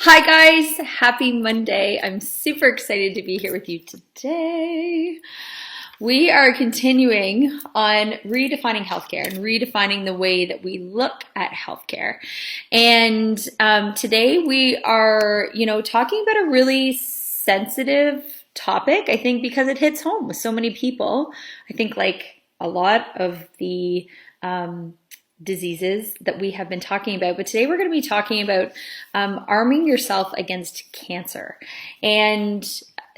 Hi guys, happy Monday. I'm super excited to be here with you today. We are continuing on redefining healthcare and redefining the way that we look at healthcare. And today we are, talking about a really sensitive topic, I think, because it hits home with so many people. I think like a lot of the diseases that we have been talking about. But today we're going to be talking about arming yourself against cancer. And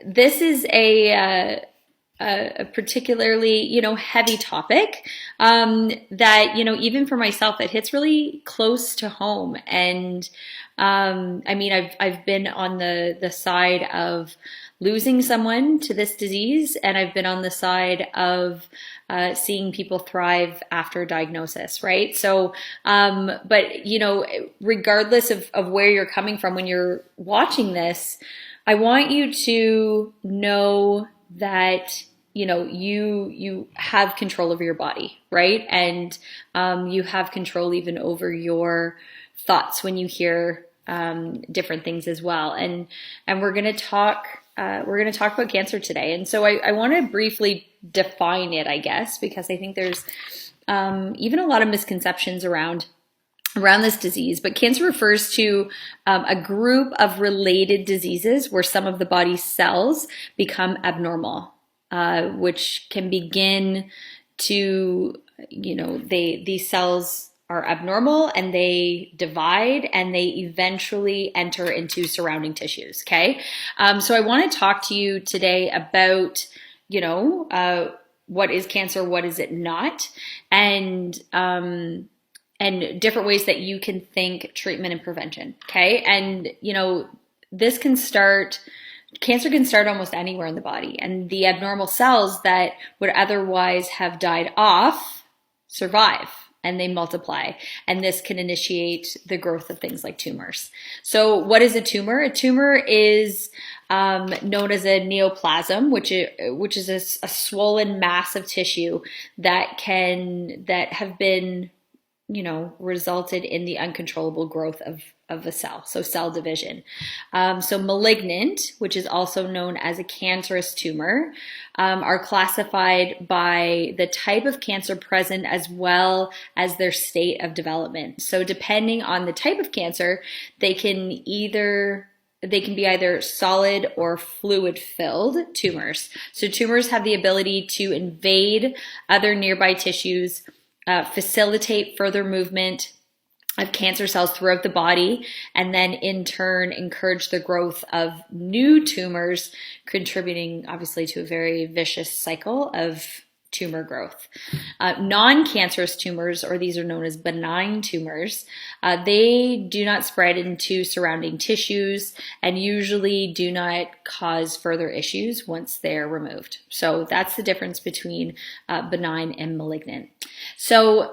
this is a particularly, heavy topic that, even for myself, it hits really close to home. And I've been on the side of losing someone to this disease, and I've been on the side of seeing people thrive after diagnosis, right? So, but regardless of where you're coming from when you're watching this, I want you to know that you have control over your body, right? And you have control even over your thoughts when you hear different things as well. And we're going to talk about cancer today. And so I want to briefly define it, I guess, because I think there's even a lot of misconceptions around this disease. But cancer refers to a group of related diseases where some of the body's cells become abnormal, which can begin to, these cells are abnormal and they divide and they eventually enter into surrounding tissues. Okay. So I want to talk to you today about, what is cancer? What is it not? And different ways that you can think treatment and prevention. Okay. And, cancer can start almost anywhere in the body, and the abnormal cells that would otherwise have died off survive and they multiply, and this can initiate the growth of things like tumors. So what is a tumor? A tumor is known as a neoplasm, which is a swollen mass of tissue that have been resulted in the uncontrollable growth of a cell, so cell division. So malignant, which is also known as a cancerous tumor, are classified by the type of cancer present as well as their state of development. So depending on the type of cancer, they can be either solid or fluid-filled tumors. So tumors have the ability to invade other nearby tissues, facilitate further movement of cancer cells throughout the body, and then in turn encourage the growth of new tumors, contributing obviously to a very vicious cycle of tumor growth. Non-cancerous tumors, or these are known as benign tumors, they do not spread into surrounding tissues and usually do not cause further issues once they're removed. So that's the difference between benign and malignant. So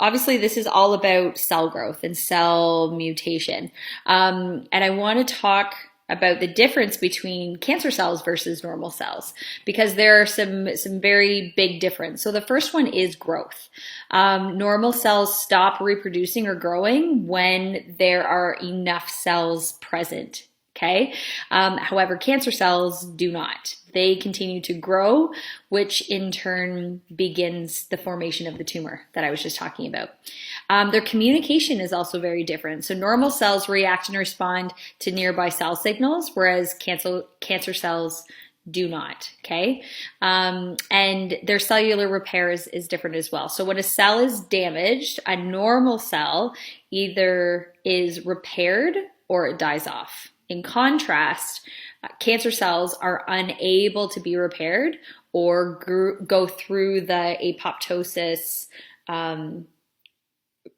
obviously this is all about cell growth and cell mutation. And I want to talk about the difference between cancer cells versus normal cells, because there are some very big difference. So the first one is growth. Normal cells stop reproducing or growing when there are enough cells present. Okay. However, cancer cells do not. They continue to grow, which in turn begins the formation of the tumor that I was just talking about. Their communication is also very different. So normal cells react and respond to nearby cell signals, whereas cancer cells do not, okay? And their cellular repair is different as well. So when a cell is damaged, a normal cell either is repaired or it dies off. In contrast, cancer cells are unable to be repaired or go through the apoptosis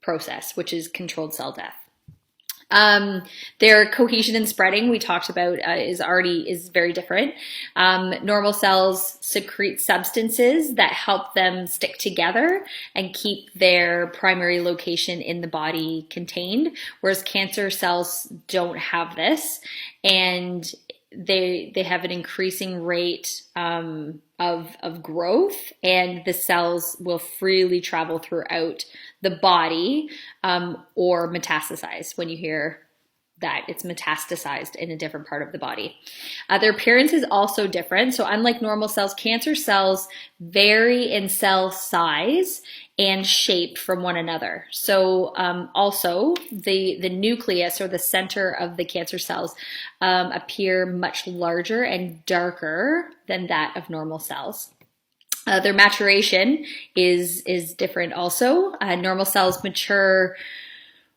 process, which is controlled cell death. Their cohesion and spreading, we talked about, is very different. Normal cells secrete substances that help them stick together and keep their primary location in the body contained, whereas cancer cells don't have this, and they have an increasing rate of growth, and the cells will freely travel throughout the body or metastasize when you hear that it's metastasized in a different part of the body. Their appearance is also different. So unlike normal cells, cancer cells vary in cell size and shape from one another. So also the nucleus, or the center of the cancer cells, appear much larger and darker than that of normal cells. Their maturation is different also. Normal cells mature,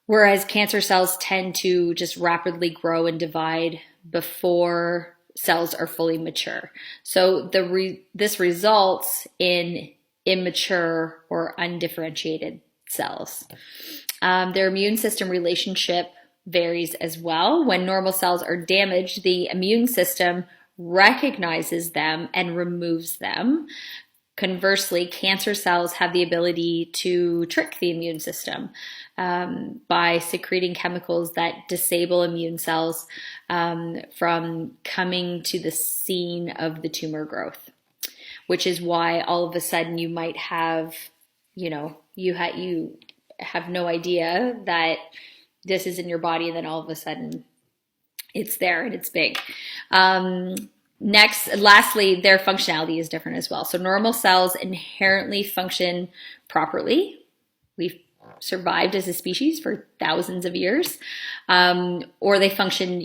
whereas cancer cells tend to just rapidly grow and divide before cells are fully mature. So this results in immature or undifferentiated cells. Their immune system relationship varies as well. When normal cells are damaged, the immune system recognizes them and removes them. Conversely, cancer cells have the ability to trick the immune system by secreting chemicals that disable immune cells from coming to the scene of the tumor growth, which is why all of a sudden you might have, you have no idea that this is in your body, and then all of a sudden it's there and it's big. Lastly, their functionality is different as well. So normal cells inherently function properly. We've survived as a species for thousands of years, or they function,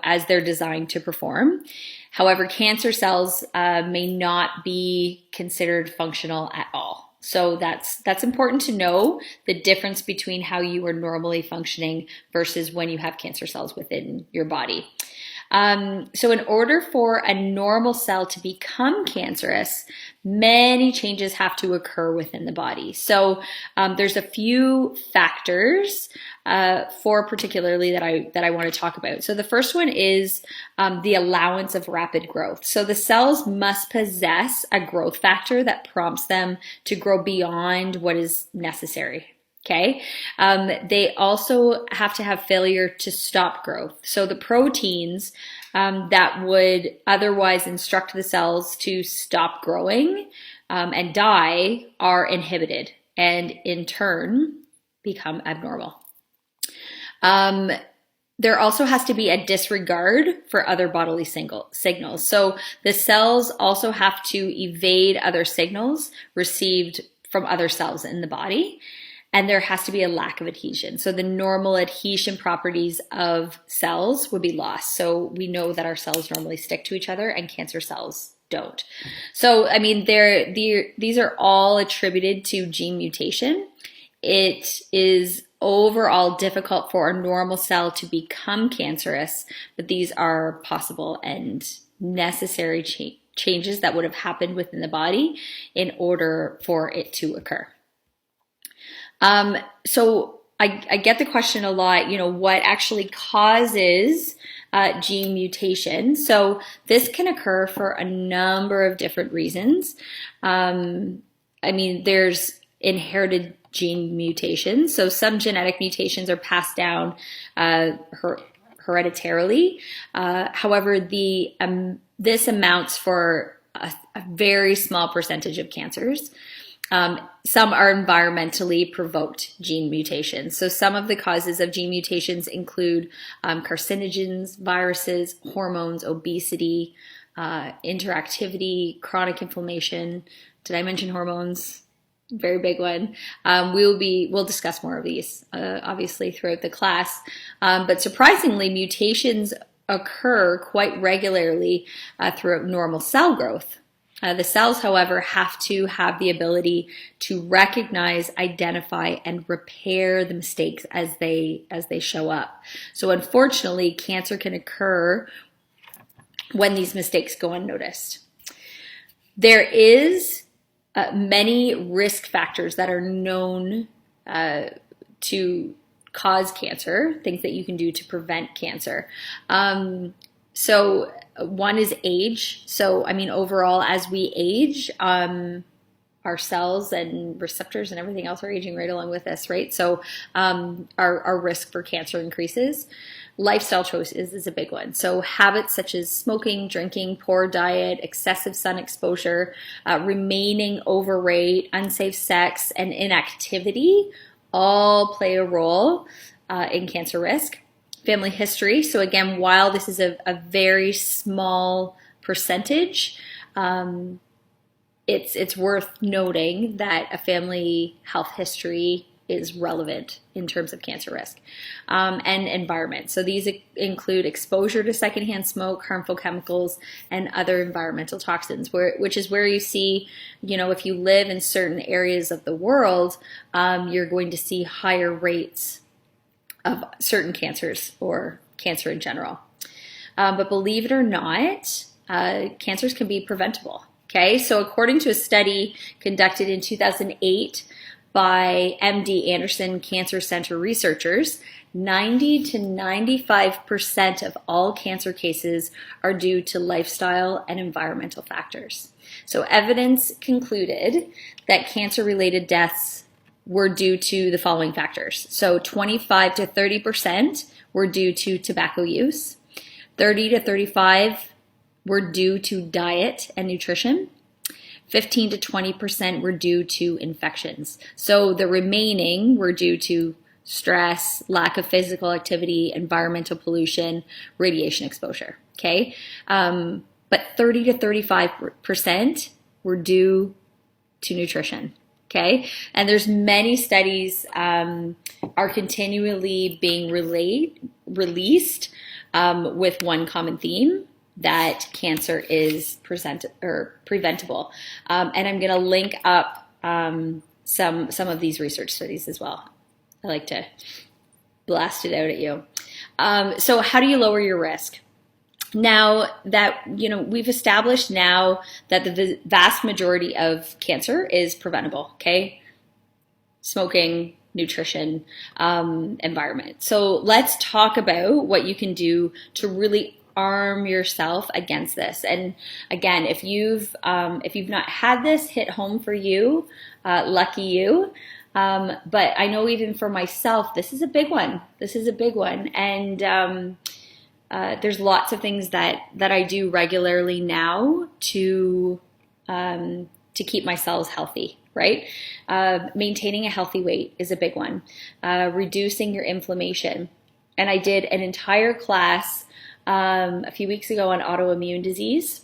as they're designed to perform. However, cancer cells may not be considered functional at all. So that's important to know, the difference between how you are normally functioning versus when you have cancer cells within your body. So in order for a normal cell to become cancerous, many changes have to occur within the body. So there's a few factors for particularly that I want to talk about. So the first one is the allowance of rapid growth. So the cells must possess a growth factor that prompts them to grow beyond what is necessary. Okay. They also have to have failure to stop growth. So the proteins that would otherwise instruct the cells to stop growing and die are inhibited, and in turn become abnormal. There also has to be a disregard for other bodily signals. So the cells also have to evade other signals received from other cells in the body. And there has to be a lack of adhesion. So the normal adhesion properties of cells would be lost. So we know that our cells normally stick to each other and cancer cells don't. So, these are all attributed to gene mutation. It is overall difficult for a normal cell to become cancerous, but these are possible and necessary changes that would have happened within the body in order for it to occur. So I get the question a lot, what actually causes gene mutation? So this can occur for a number of different reasons. There's inherited gene mutations. So some genetic mutations are passed down hereditarily. However, this amounts for a very small percentage of cancers. Some are environmentally provoked gene mutations. So some of the causes of gene mutations include carcinogens, viruses, hormones, obesity, interactivity, chronic inflammation. Did I mention hormones? Very big one. We'll discuss more of these, obviously, throughout the class. But surprisingly, mutations occur quite regularly throughout normal cell growth. The cells, however, have to have the ability to recognize, identify, and repair the mistakes as they show up. So unfortunately, cancer can occur when these mistakes go unnoticed. There is many risk factors that are known to cause cancer, things that you can do to prevent cancer. So one is age. So, overall, as we age, our cells and receptors and everything else are aging right along with us, right? So our risk for cancer increases. Lifestyle choices is a big one. So habits such as smoking, drinking, poor diet, excessive sun exposure, remaining overweight, unsafe sex, and inactivity all play a role in cancer risk. family history. So again, while this is a very small percentage, it's worth noting that a family health history is relevant in terms of cancer risk, and environment. So these include exposure to secondhand smoke, harmful chemicals, and other environmental toxins, which is where you see, if you live in certain areas of the world, you're going to see higher rates of certain cancers or cancer in general. But believe it or not, cancers can be preventable. Okay, so according to a study conducted in 2008 by MD Anderson Cancer Center researchers, 90 to 95% of all cancer cases are due to lifestyle and environmental factors. So evidence concluded that cancer-related deaths were due to the following factors. So 25 to 30% were due to tobacco use, 30 to 35 were due to diet and nutrition, 15 to 20% were due to infections. So the remaining were due to stress, lack of physical activity, environmental pollution, radiation exposure, okay? But 30 to 35% were due to nutrition, okay? And there's many studies are continually being released with one common theme, that cancer is preventable. And I'm going to link up some of these research studies as well. I like to blast it out at you. So how do you lower your risk? Now that, we've established now that the vast majority of cancer is preventable, okay? Smoking, nutrition, environment. So let's talk about what you can do to really arm yourself against this. And again, if you've not had this hit home for you, lucky you. But I know even for myself, this is a big one. And there's lots of things that I do regularly now to keep my cells healthy, right? Maintaining a healthy weight is a big one. Reducing your inflammation. And I did an entire class a few weeks ago on autoimmune disease.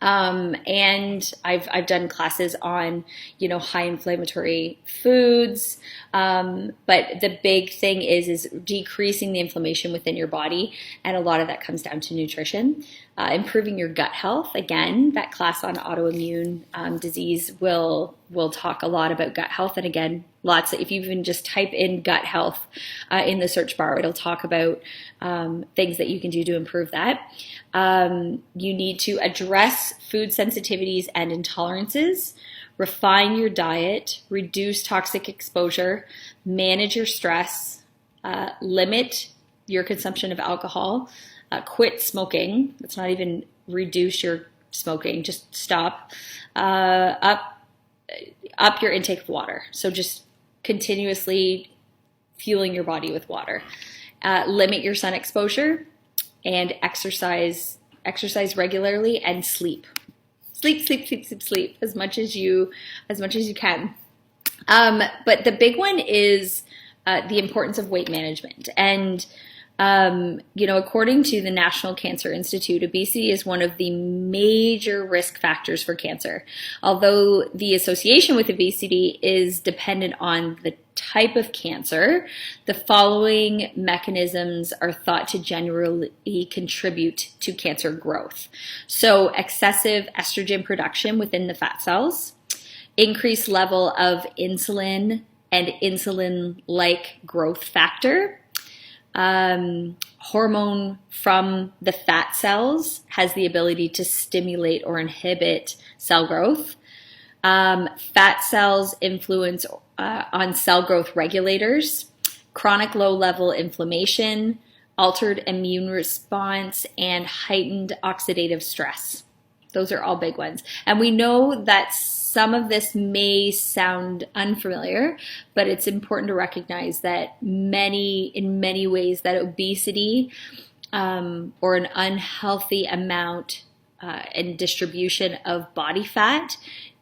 And I've done classes on, high inflammatory foods. But the big thing is decreasing the inflammation within your body. And a lot of that comes down to nutrition. Improving your gut health. Again, that class on autoimmune disease will talk a lot about gut health. And again, if you even just type in gut health in the search bar, it'll talk about things that you can do to improve that. You need to address food sensitivities and intolerances, refine your diet, reduce toxic exposure, manage your stress, limit your consumption of alcohol, quit smoking. Let's not even reduce your smoking, just stop. Up your intake of water. So just continuously fueling your body with water. Limit your sun exposure and exercise regularly, and sleep as much as you can. But the big one is the importance of weight management. And according to the National Cancer Institute, obesity is one of the major risk factors for cancer. Although the association with obesity is dependent on the type of cancer, the following mechanisms are thought to generally contribute to cancer growth. So excessive estrogen production within the fat cells, increased level of insulin and insulin-like growth factor. Hormone from the fat cells has the ability to stimulate or inhibit cell growth. Fat cells influence on cell growth regulators, chronic low-level inflammation, altered immune response, and heightened oxidative stress. Those are all big ones. And we know that some of this may sound unfamiliar, but it's important to recognize that in many ways that obesity or an unhealthy amount and distribution of body fat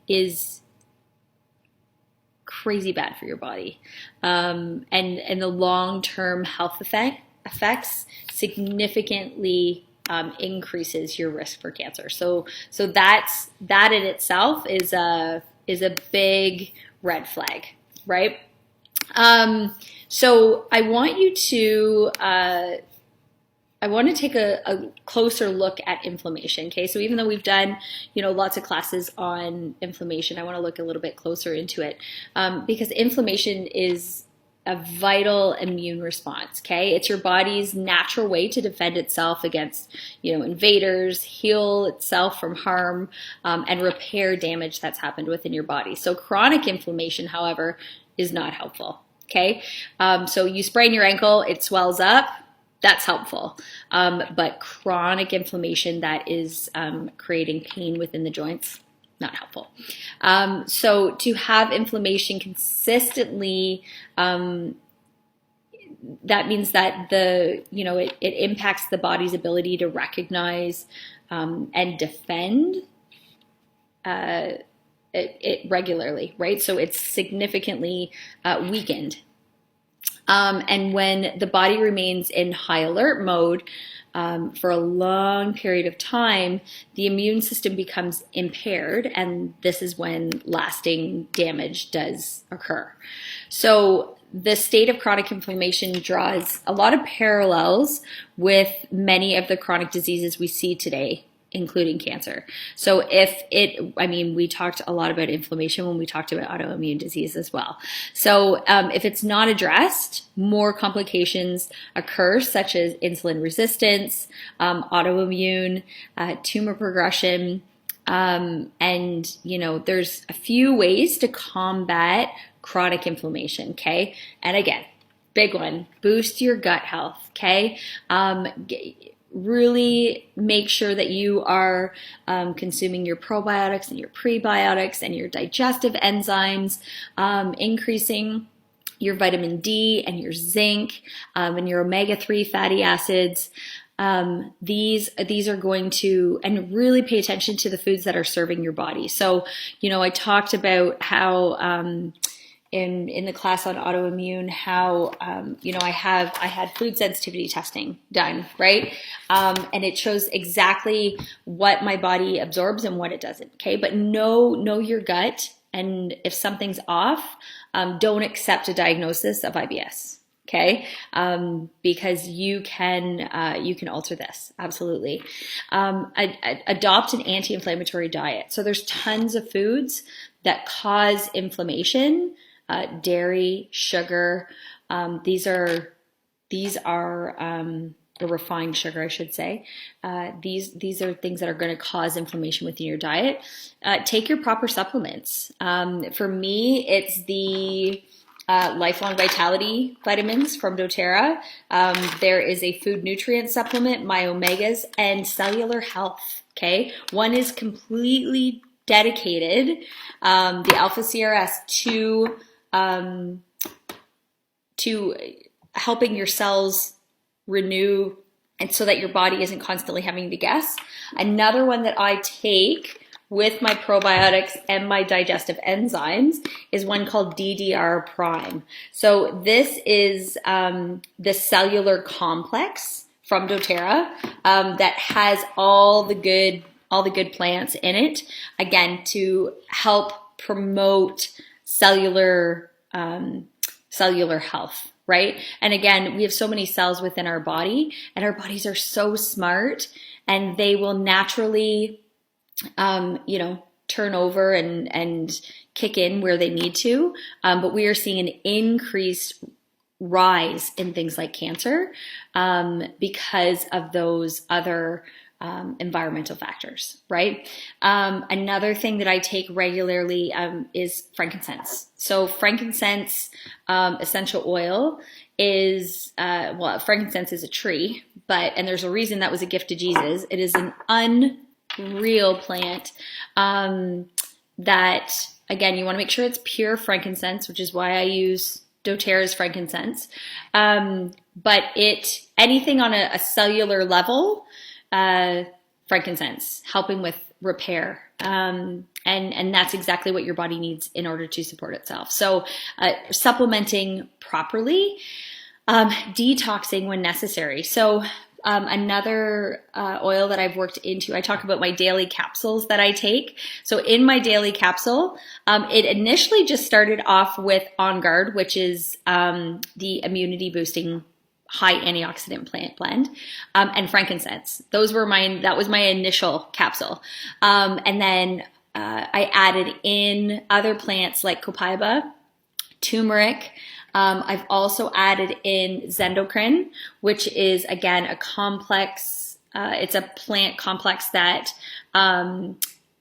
is crazy bad for your body. And the long-term health effects significantly increases your risk for cancer. So that in itself is a big red flag, right? So I want to take a closer look at inflammation. Okay, so even though we've done, lots of classes on inflammation, I want to look a little bit closer into it, because inflammation is a vital immune response. Okay, it's your body's natural way to defend itself against, invaders, heal itself from harm, and repair damage that's happened within your body. So chronic inflammation, however, is not helpful. Okay, so you sprain your ankle, it swells up. That's helpful. But chronic inflammation that is creating pain within the joints, not helpful. So to have inflammation consistently, that means that it impacts the body's ability to recognize and defend it regularly, right? So it's significantly weakened. And when the body remains in high alert mode for a long period of time, the immune system becomes impaired, and this is when lasting damage does occur. So the state of chronic inflammation draws a lot of parallels with many of the chronic diseases we see today, including cancer. So we talked a lot about inflammation when we talked about autoimmune disease as well. So if it's not addressed, more complications occur, such as insulin resistance, autoimmune, tumor progression, and there's a few ways to combat chronic inflammation. Okay, and again, big one: boost your gut health. Okay. Really make sure that you are consuming your probiotics and your prebiotics and your digestive enzymes, increasing your vitamin D and your zinc and your omega-3 fatty acids. These are going to, and really pay attention to the foods that are serving your body. So, I talked about how in the class on autoimmune, how I had food sensitivity testing done, right? And it shows exactly what my body absorbs and what it doesn't. Okay, but know your gut, and if something's off, don't accept a diagnosis of IBS. Okay, because you can alter this, absolutely. Adopt an anti-inflammatory diet. So there's tons of foods that cause inflammation. Dairy, sugar, these are refined sugar, I should say. These are things that are going to cause inflammation within your diet. Take your proper supplements. For me, it's the Lifelong Vitality vitamins from doTERRA. There is a food nutrient supplement, My Omegas, and Cellular Health. Okay, one is completely dedicated, the Alpha CRS, to helping your cells renew, and so that your body isn't constantly having to guess. Another one that I take with my probiotics and my digestive enzymes is one called DDR Prime. So this is the cellular complex from doTERRA that has all the good plants in it, again, to help promote cellular health, right? And again, we have so many cells within our body, and our bodies are so smart, and they will naturally, turn over and kick in where they need to. But we are seeing an increased rise in things like cancer because of those other environmental factors, right? Another thing that I take regularly is frankincense. So frankincense essential oil is, frankincense is a tree, and there's a reason that was a gift to Jesus. It is an unreal plant that, again, you want to make sure it's pure frankincense, which is why I use doTERRA's frankincense. But anything on a cellular level, frankincense, helping with repair. And that's exactly what your body needs in order to support itself. So supplementing properly. Detoxing when necessary. So another oil that I've worked into, I talk about my daily capsules that I take. So in my daily capsule, it initially just started off with On Guard, which is the immunity boosting high antioxidant plant blend, and frankincense. That was my initial capsule. And then I added in other plants like copaiba, turmeric. I've also added in zendocrine, which is again a complex. It's a plant complex that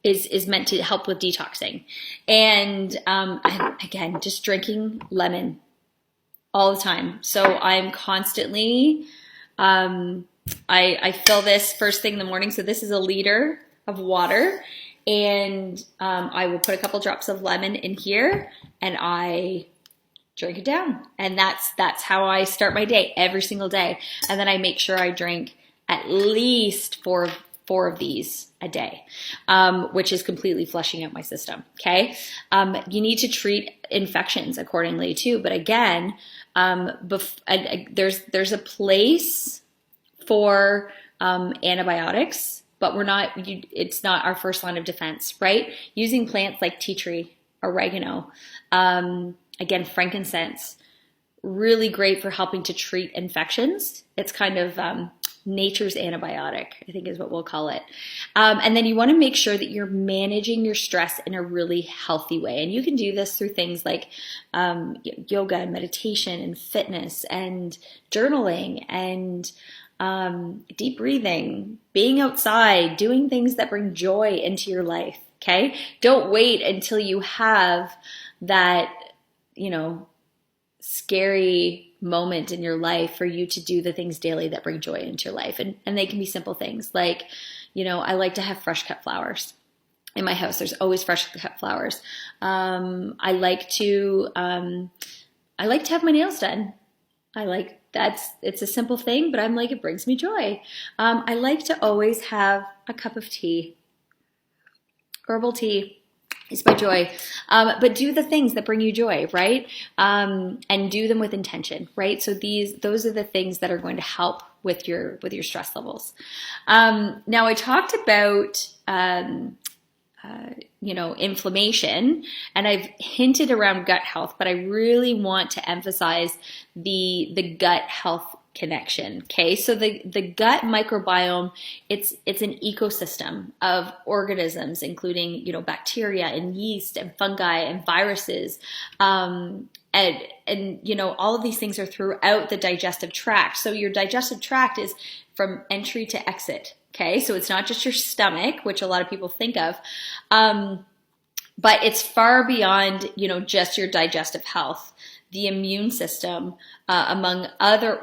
is meant to help with detoxing. And again, just drinking lemon all the time. So I'm constantly. I fill this first thing in the morning. So this is a liter of water, and I will put a couple drops of lemon in here, and I drink it down. And that's how I start my day every single day. And then I make sure I drink at least four of these a day, which is completely flushing out my system. Okay. You need to treat infections accordingly too. But again, there's a place for antibiotics, but it's not our first line of defense, right? Using plants like tea tree, oregano, again, frankincense, really great for helping to treat infections. It's kind of nature's antibiotic, I think is what we'll call it. And then you want to make sure that you're managing your stress in a really healthy way. And you can do this through things like yoga and meditation and fitness and journaling and deep breathing, being outside, doing things that bring joy into your life. Okay. Don't wait until you have that, scary moment in your life for you to do the things daily that bring joy into your life. And they can be simple things like, I like to have fresh cut flowers in my house. There's always fresh cut flowers. I like to have my nails done. It's a simple thing, but I'm like, it brings me joy. I like to always have a cup of tea. Herbal tea is my joy. But do the things that bring you joy, right? And do them with intention, right? So those are the things that are going to help with your stress levels. Now I talked about, inflammation, and I've hinted around gut health, but I really want to emphasize the gut health connection. Okay. So the gut microbiome, it's an ecosystem of organisms, including, bacteria and yeast and fungi and viruses. And all of these things are throughout the digestive tract. So your digestive tract is from entry to exit. Okay. So it's not just your stomach, which a lot of people think of. But it's far beyond, just your digestive health. The immune system, among other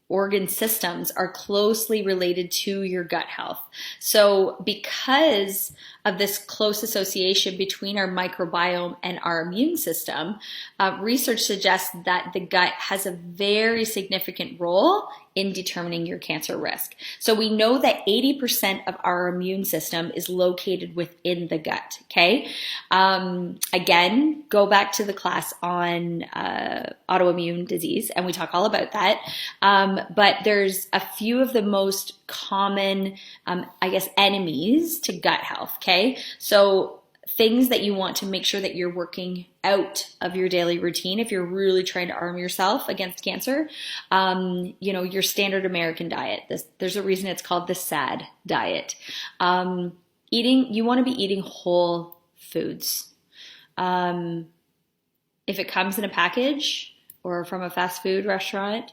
organ systems, are closely related to your gut health. So because of this close association between our microbiome and our immune system, research suggests that the gut has a very significant role in determining your cancer risk. So we know that 80% of our immune system is located within the gut, okay? Again, go back to the class on autoimmune disease, and we talk all about that. But there's a few of the most common, enemies to gut health, okay? So things that you want to make sure that you're working out of your daily routine if you're really trying to arm yourself against cancer. Your standard American diet. There's a reason it's called the SAD diet. You want to be eating whole foods. If it comes in a package or from a fast food restaurant,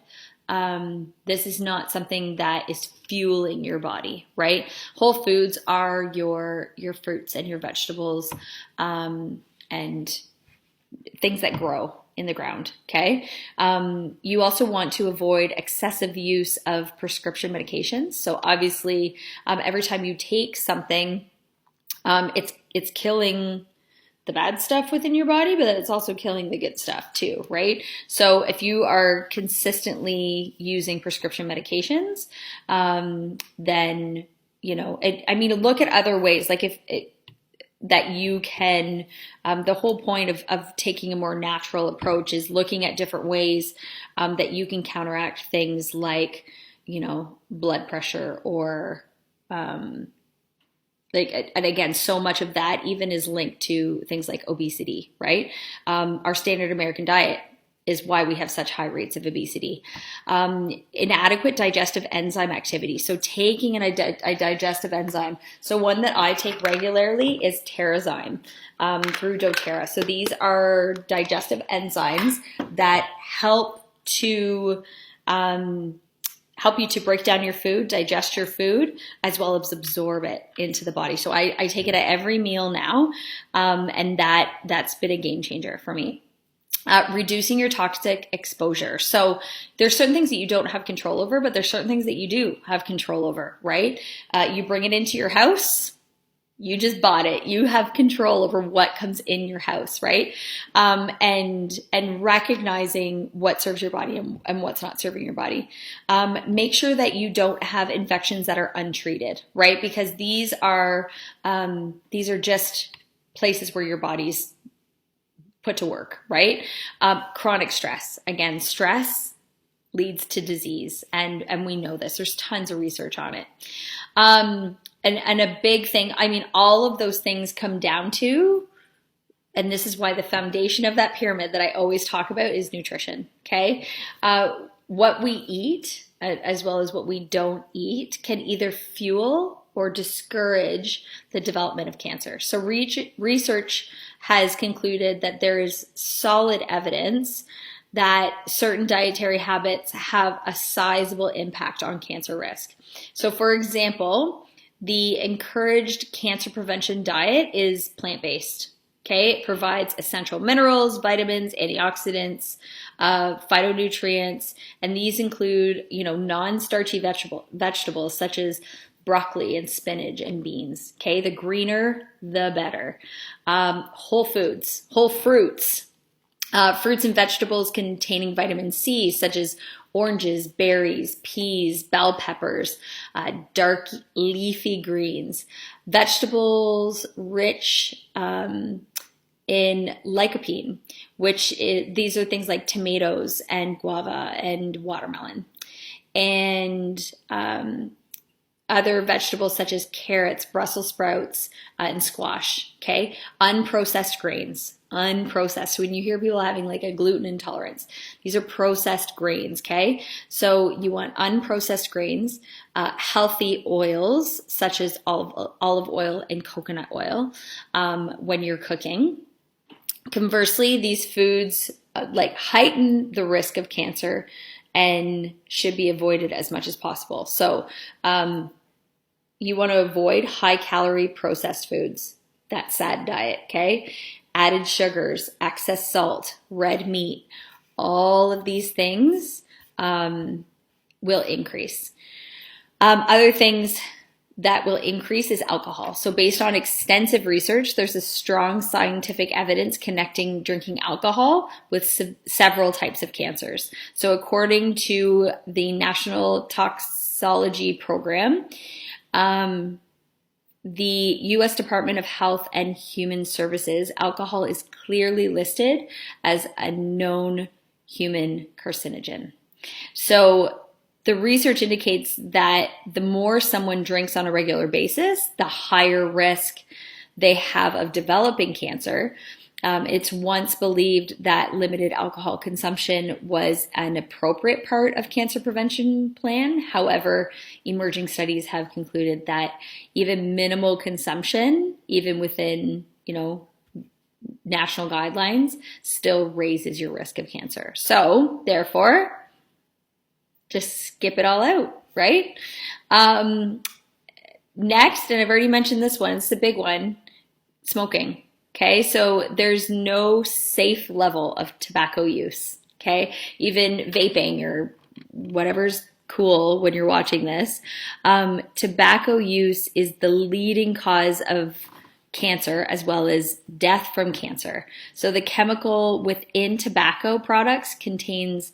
this is not something that is fueling your body, right? Whole foods are your fruits and your vegetables, and things that grow in the ground, okay? You also want to avoid excessive use of prescription medications. So obviously, every time you take something, it's killing the bad stuff within your body, but it's also killing the good stuff too, right? So if you are consistently using prescription medications, then, look at other ways. Like that you can, the whole point of taking a more natural approach is looking at different ways that you can counteract things like, blood pressure or and again, so much of that even is linked to things like obesity, right? Our standard American diet is why we have such high rates of obesity. Inadequate digestive enzyme activity. So taking a digestive enzyme. So one that I take regularly is Terrazyme through doTERRA. So these are digestive enzymes that help you to break down your food, digest your food, as well as absorb it into the body. So I take it at every meal now, and that's been a game changer for me. Reducing your toxic exposure. So there's certain things that you don't have control over, but there's certain things that you do have control over, right? You bring it into your house. You just bought it. You have control over what comes in your house, right? And recognizing what serves your body and what's not serving your body. Make sure that you don't have infections that are untreated, right? Because these are just places where your body's put to work, right? Chronic stress. Again, stress leads to disease, and we know this. There's tons of research on it. And a big thing, all of those things come down to, and this is why the foundation of that pyramid that I always talk about is nutrition, okay? What we eat, as well as what we don't eat, can either fuel or discourage the development of cancer. So research has concluded that there is solid evidence that certain dietary habits have a sizable impact on cancer risk. So for example, the encouraged cancer prevention diet is plant-based. Okay, it provides essential minerals, vitamins, antioxidants, phytonutrients, and these include, non-starchy vegetables such as broccoli and spinach and beans. Okay, the greener, the better. Whole fruits, fruits and vegetables containing vitamin C, such as oranges, berries, peas, bell peppers, dark leafy greens, vegetables rich in lycopene, these are things like tomatoes and guava and watermelon, and other vegetables such as carrots, Brussels sprouts, and squash. Okay, unprocessed grains. Unprocessed. When you hear people having like a gluten intolerance, these are processed grains. Okay, so you want unprocessed grains, healthy oils such as olive oil and coconut oil when you're cooking. Conversely, these foods heighten the risk of cancer and should be avoided as much as possible. So you want to avoid high-calorie processed foods. That SAD diet, okay? Added sugars, excess salt, red meat, all of these things will increase. Other things that will increase is alcohol. So based on extensive research, there's a strong scientific evidence connecting drinking alcohol with several types of cancers. So according to the National Toxicology Program, the U.S. Department of Health and Human Services, alcohol is clearly listed as a known human carcinogen. So the research indicates that the more someone drinks on a regular basis, the higher risk they have of developing cancer. It's once believed that limited alcohol consumption was an appropriate part of cancer prevention plan. However, emerging studies have concluded that even minimal consumption, even within, national guidelines, still raises your risk of cancer. So therefore, just skip it all out, right? Next, and I've already mentioned this one, it's the big one, smoking. Okay, so there's no safe level of tobacco use. Okay, even vaping or whatever's cool when you're watching this, tobacco use is the leading cause of cancer as well as death from cancer. So the chemical within tobacco products contains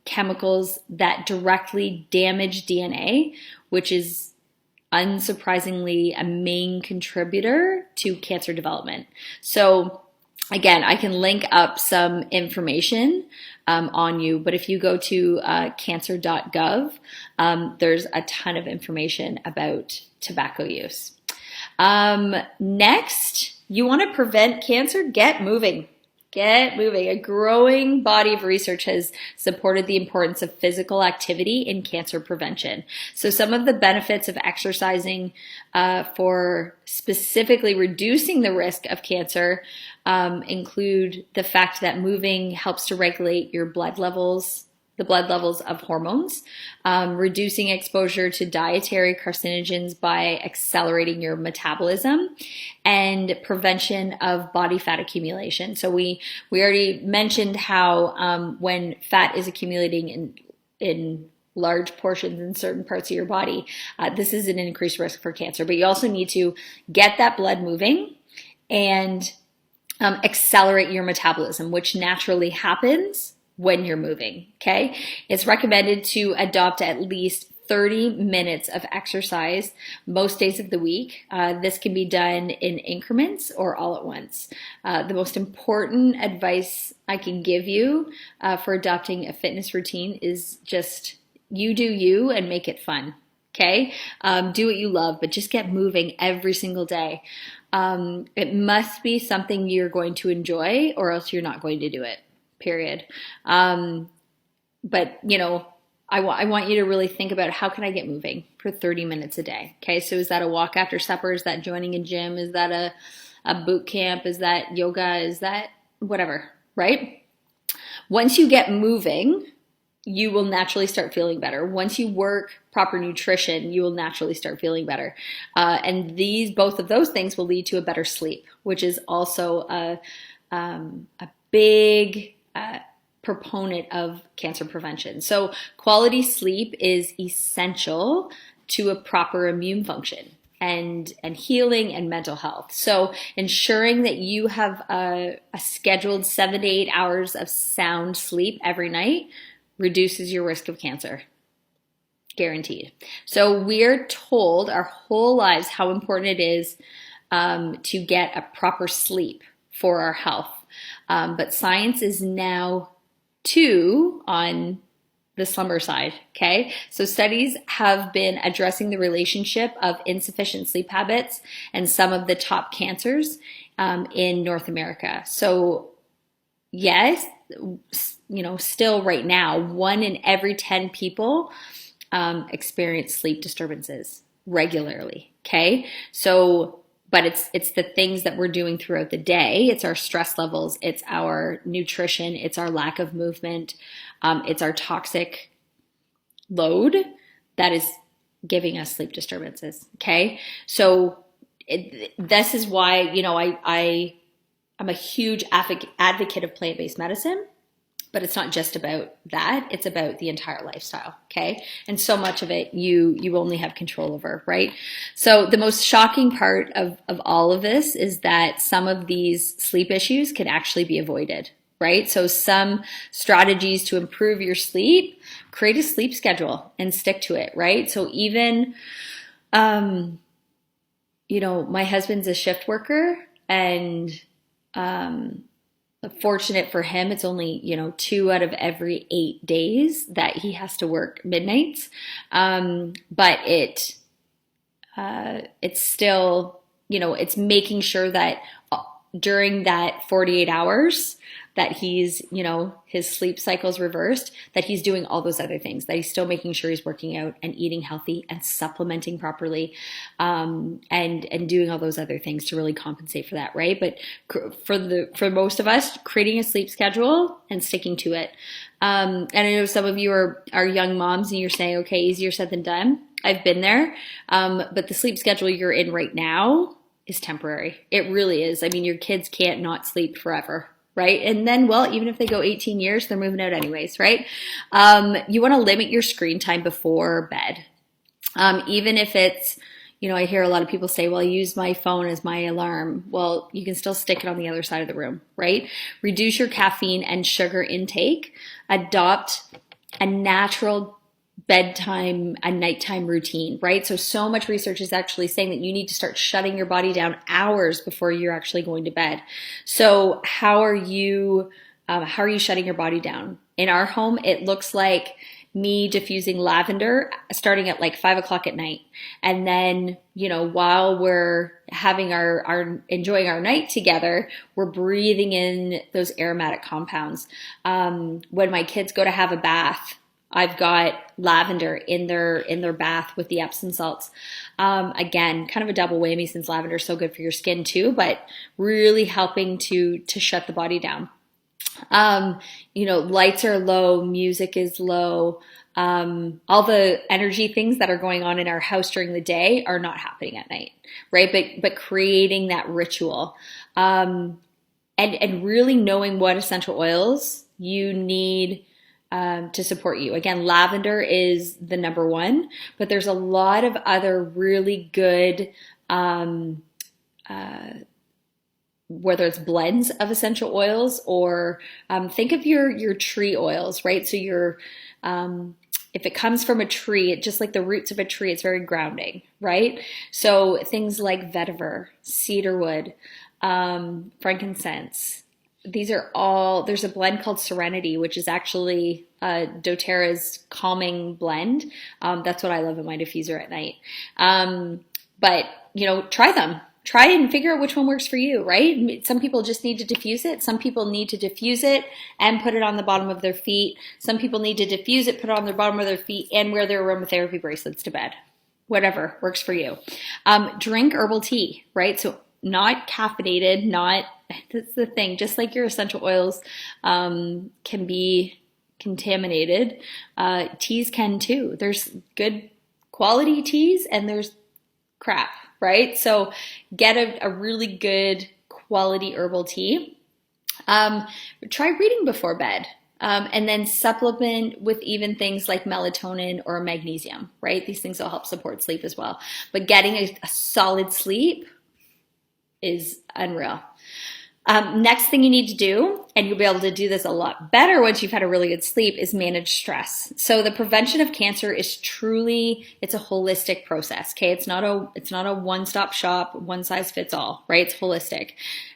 chemicals that directly damage DNA, which is unsurprisingly a main contributor to cancer development. So again, I can link up some information on you, but if you go to cancer.gov, there's a ton of information about tobacco use. Next, you want to prevent cancer? Get moving. Get moving. A growing body of research has supported the importance of physical activity in cancer prevention. So some of the benefits of exercising for specifically reducing the risk of cancer include the fact that moving helps to regulate your blood levels, the blood levels of hormones, reducing exposure to dietary carcinogens by accelerating your metabolism, and prevention of body fat accumulation. So we already mentioned how when fat is accumulating in large portions in certain parts of your body, this is an increased risk for cancer. But you also need to get that blood moving and accelerate your metabolism, which naturally happens when you're moving, okay? It's recommended to adopt at least 30 minutes of exercise most days of the week. This can be done in increments or all at once. The most important advice I can give you for adopting a fitness routine is just you do you and make it fun, okay? Do what you love, but just get moving every single day. It must be something you're going to enjoy or else you're not going to do it. Period. But you know, I want you to really think about how can I get moving for 30 minutes a day. Okay. So is that a walk after supper? Is that joining a gym? Is that a boot camp? Is that yoga? Is that whatever, right? Once you get moving, you will naturally start feeling better. Once you work proper nutrition, you will naturally start feeling better. And both of those things will lead to a better sleep, which is also a big proponent of cancer prevention. So quality sleep is essential to a proper immune function and healing and mental health. So ensuring that you have a scheduled 7 to 8 hours of sound sleep every night reduces your risk of cancer. Guaranteed. So we're told our whole lives how important it is to get a proper sleep for our health. But science is now too on the slumber side, okay? So studies have been addressing the relationship of insufficient sleep habits and some of the top cancers in North America. So yes, you know, still right now, 1 in every 10 people experience sleep disturbances regularly, okay? So but it's the things that we're doing throughout the day. It's our stress levels. It's our nutrition. It's our lack of movement. It's our toxic load that is giving us sleep disturbances. Okay. So this is why, you know, I'm a huge advocate of plant-based medicine. But it's not just about that. It's about the entire lifestyle, okay? And so much of it you only have control over, right? So the most shocking part of all of this is that some of these sleep issues can actually be avoided, right? So some strategies to improve your sleep, create a sleep schedule and stick to it, right? So even, you know, my husband's a shift worker and, fortunate for him, it's only, you know, 2 out of every 8 days that he has to work midnights. But it's still, you know, it's making sure that during that 48 hours that he's, you know, his sleep cycle's reversed, that he's doing all those other things, that he's still making sure he's working out and eating healthy and supplementing properly, and doing all those other things to really compensate for that, right? But for most of us, creating a sleep schedule and sticking to it. And I know some of you are young moms and you're saying, okay, easier said than done. I've been there. But the sleep schedule you're in right now is temporary. It really is. I mean, your kids can't not sleep forever, right? And then, well, even if they go 18 years, they're moving out anyways, right? You want to limit your screen time before bed. Even if it's, you know, I hear a lot of people say, well, I use my phone as my alarm. Well, you can still stick it on the other side of the room, right? Reduce your caffeine and sugar intake. Adopt a natural bedtime and nighttime routine, right? So much research is actually saying that you need to start shutting your body down hours before you're actually going to bed. So how are you shutting your body down? In our home, it looks like me diffusing lavender starting at like 5 o'clock at night. And then, while we're having our enjoying our night together, we're breathing in those aromatic compounds. When my kids go to have a bath, I've got lavender in their bath with the Epsom salts. Again, kind of a double whammy since lavender is so good for your skin too, but really helping to shut the body down. Lights are low, music is low. All the energy things that are going on in our house during the day are not happening at night, right? But creating that ritual, and really knowing what essential oils you need to support you. Again, lavender is the number one, but there's a lot of other really good, whether it's blends of essential oils or think of your tree oils, right? So if it comes from a tree, just like the roots of a tree, it's very grounding, right? So things like vetiver, cedarwood, frankincense. These are all, there's a blend called Serenity, which is actually doTERRA's calming blend. That's what I love in my diffuser at night. But try them. Try it and figure out which one works for you, right? Some people just need to diffuse it. Some people need to diffuse it and put it on the bottom of their feet. Some people need to diffuse it, put it on the bottom of their feet, and wear their aromatherapy bracelets to bed. Whatever works for you. Drink herbal tea, right? So not caffeinated, that's the thing. Just like your essential oils can be contaminated, teas can too. There's good quality teas and there's crap, right? So get a really good quality herbal tea. Try reading before bed. And then supplement with even things like melatonin or magnesium, right? These things will help support sleep as well. But getting a solid sleep is unreal. Next thing you need to do, and you'll be able to do this a lot better once you've had a really good sleep, is manage stress. So the prevention of cancer is truly, it's a holistic process. Okay. It's not a one-stop shop, one size fits all, right? It's holistic.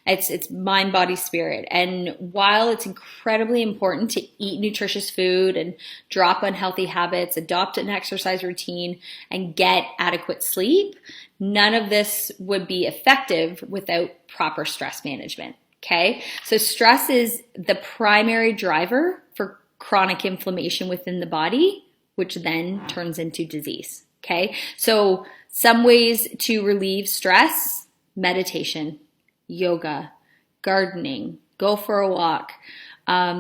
It's mind, body, spirit. And while it's incredibly important to eat nutritious food and drop unhealthy habits, adopt an exercise routine, and get adequate sleep, none of this would be effective without proper stress management. Okay, so stress is the primary driver for chronic inflammation within the body, which then turns into disease. Okay, so some ways to relieve stress: meditation, yoga, gardening, go for a walk,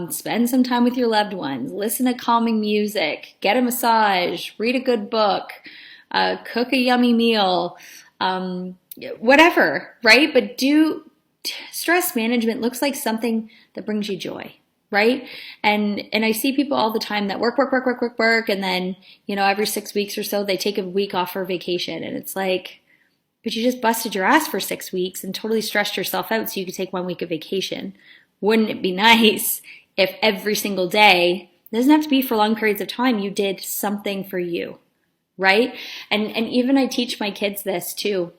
spend some time with your loved ones, listen to calming music, get a massage, read a good book, cook a yummy meal, whatever, right? But stress management looks like something that brings you joy, right? And I see people all the time that work, and then, every 6 weeks or so, they take a week off for vacation. And it's like, but you just busted your ass for 6 weeks and totally stressed yourself out so you could take 1 week of vacation. Wouldn't it be nice if every single day, it doesn't have to be for long periods of time, you did something for you, right? And even I teach my kids this too.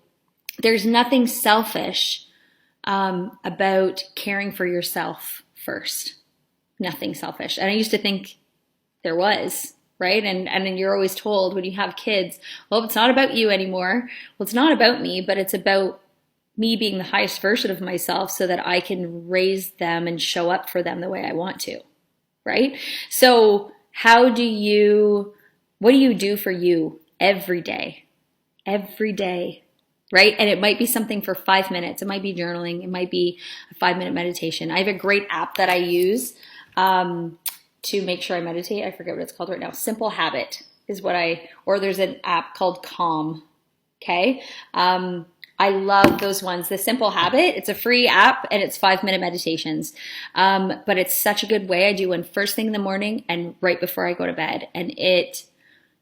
There's nothing selfish about caring for yourself first. Nothing selfish. And I used to think there was, right? And then you're always told when you have kids, well, it's not about you anymore. Well, it's not about me, but it's about me being the highest version of myself so that I can raise them and show up for them the way I want to, right? So what do you do for you every day? Every day. Right? And it might be something for 5 minutes. It might be journaling. It might be a 5-minute meditation. I have a great app that I use to make sure I meditate. I forget what it's called right now. Simple Habit is or there's an app called Calm. Okay. I love those ones. The Simple Habit, it's a free app and it's 5-minute meditations. But it's such a good way. I do one first thing in the morning and right before I go to bed. And it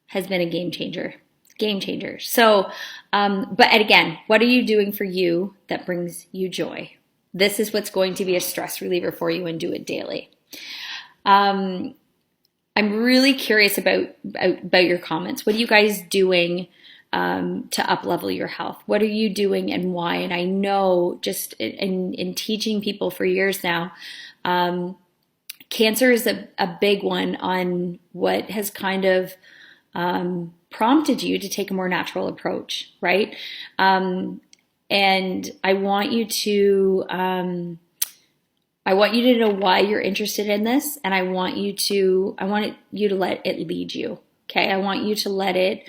has been a game changer. So, but again, what are you doing for you that brings you joy? This is what's going to be a stress reliever for you, and do it daily. I I'm really curious about your comments. What are you guys doing to up level your health? What are you doing and why? And I know just in teaching people for years now, cancer is a big one on what has kind of prompted you to take a more natural approach, right? And I want you to know why you're interested in this, and I want you to let it lead you. Okay, I want you to let it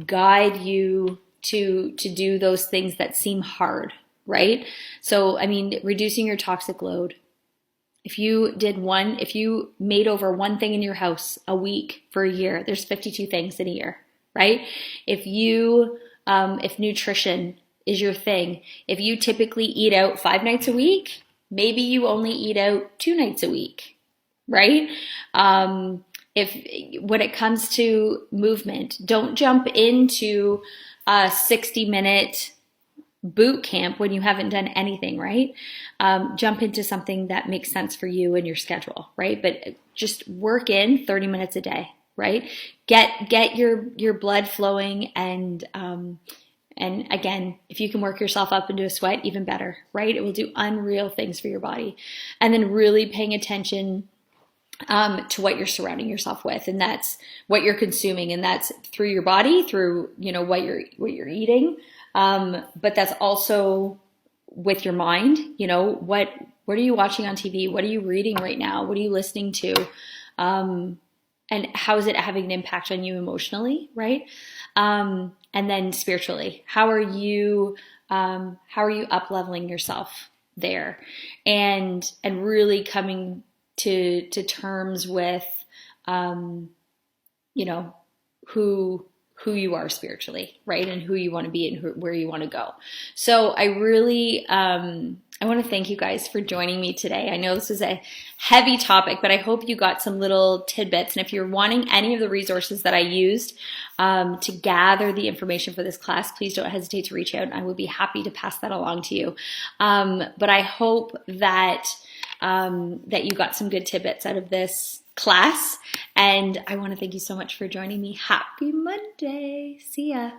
guide you to do those things that seem hard, right? So, I mean, reducing your toxic load. If you made over one thing in your house a week for a year, there's 52 things in a year, right? If nutrition is your thing, if you typically eat out 5 nights a week, maybe you only eat out 2 nights a week, right? If when it comes to movement, don't jump into a 60-minute boot camp when you haven't done anything, right? Jump into something that makes sense for you and your schedule, right? But just work in 30 minutes a day, right? Get your blood flowing, and again, if you can work yourself up into a sweat, even better, right? It will do unreal things for your body. And then really paying attention to what you're surrounding yourself with, and that's what you're consuming, and that's through your body, through what you're eating, but that's also with your mind. What are you watching on TV? What are you reading right now? What are you listening to? And how is it having an impact on you emotionally, right? And then spiritually, how are you up leveling yourself there, and really coming to terms with who you are spiritually, right? And who you want to be, and where you want to go. So I really I want to thank you guys for joining me today. I know this is a heavy topic, but I hope you got some little tidbits. And if you're wanting any of the resources that I used to gather the information for this class, please don't hesitate to reach out, and I would be happy to pass that along to you. But I hope that you got some good tidbits out of this class. And I want to thank you so much for joining me. Happy Monday. See ya.